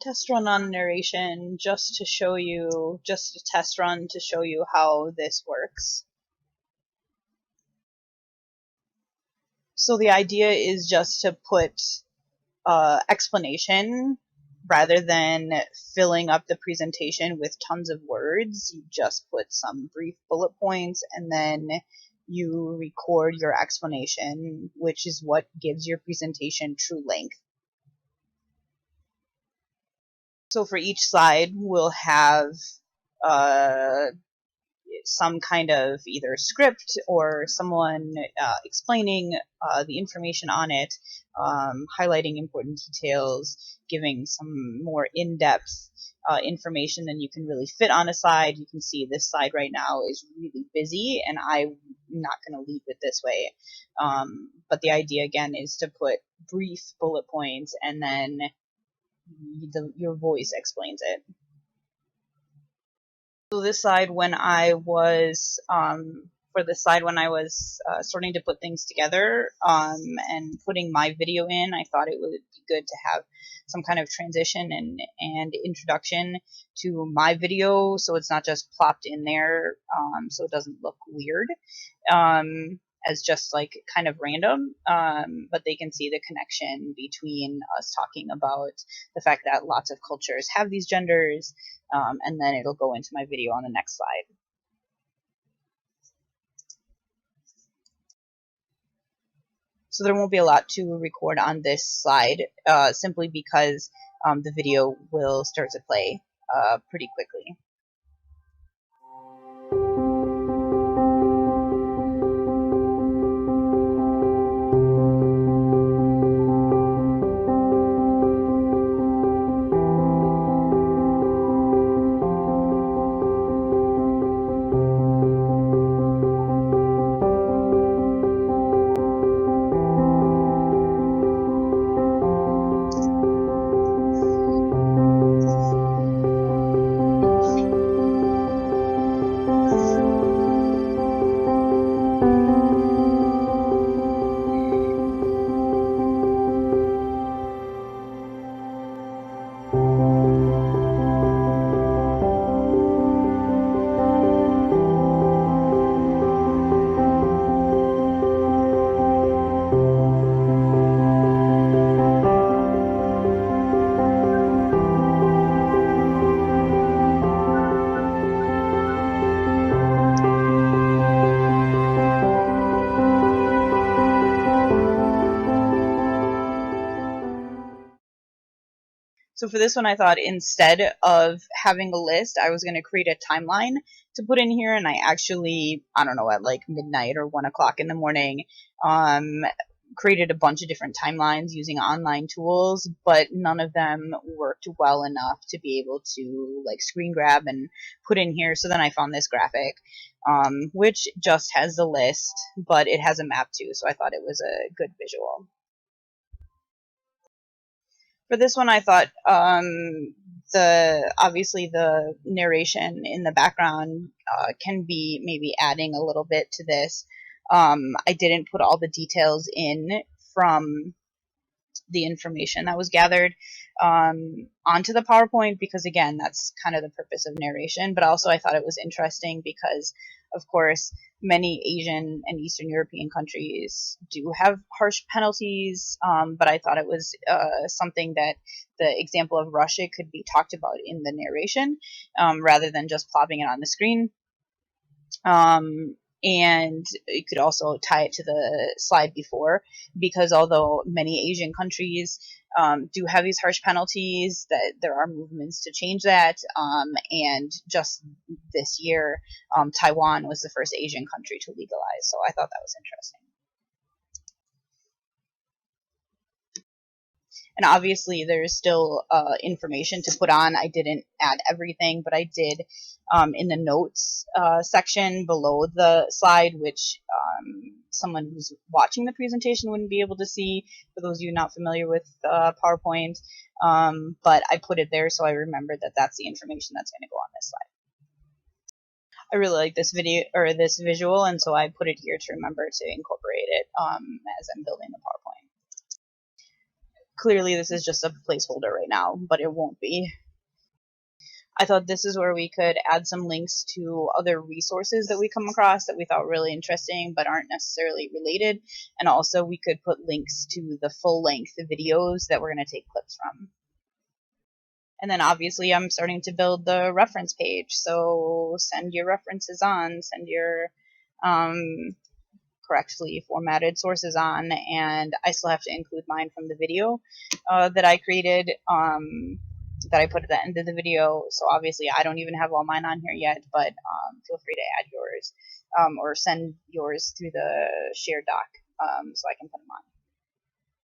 test run on narration just to show you, just a test run to show you how this works. So the idea is just to put explanation rather than filling up the presentation with tons of words. You just put some brief bullet points and then you record your explanation, which is what gives your presentation true length. So for each slide, we'll have some kind of either script or someone explaining the information on it, highlighting important details, giving some more in-depth information than you can really fit on a slide. You can see this slide right now is really busy, and I'm not going to leave it this way. But the idea, again, is to put brief bullet points, and then your voice explains it. So this slide, when I was starting to put things together and putting my video in, I thought it would be good to have some kind of transition and introduction to my video, so it's not just plopped in there, so it doesn't look weird as just like kind of random, but they can see the connection between us talking about the fact that lots of cultures have these genders, and then it'll go into my video on the next slide. So there won't be a lot to record on this slide, simply because the video will start to play pretty quickly. So for this one, I thought instead of having a list, I was going to create a timeline to put in here. And I actually, I don't know, at like midnight or 1 o'clock in the morning, created a bunch of different timelines using online tools, but none of them worked well enough to be able to like screen grab and put in here. So then I found this graphic, which just has the list, but it has a map too. So I thought it was a good visual. For this one, I thought obviously the narration in the background can be maybe adding a little bit to this. I didn't put all the details in from the information that was gathered onto the PowerPoint because, again, that's kind of the purpose of narration. But also I thought it was interesting because, of course, many Asian and Eastern European countries do have harsh penalties, but I thought it was something that the example of Russia could be talked about in the narration rather than just plopping it on the screen. And you could also tie it to the slide before, because although many Asian countries do have these harsh penalties, that there are movements to change that. And just this year, Taiwan was the first Asian country to legalize. So I thought that was interesting. And obviously there's still information to put on. I didn't add everything, but I did in the notes section below the slide, which someone who's watching the presentation wouldn't be able to see, for those of you not familiar with PowerPoint. But I put it there so I remembered that that's the information that's going to go on this slide. I really like this video or this visual, and so I put it here to remember to incorporate it as I'm building the PowerPoint. clearly this is just a placeholder right now, but it won't be. I thought this is where we could add some links to other resources that we come across that we thought really interesting but aren't necessarily related. And also we could put links to the full length videos that we're going to take clips from. And then obviously I'm starting to build the reference page. So send your references on, send your correctly formatted sources on, and I still have to include mine from the video that I created, that I put at the end of the video. So obviously I don't even have all mine on here yet, but feel free to add yours, or send yours through the shared doc, so I can put them on.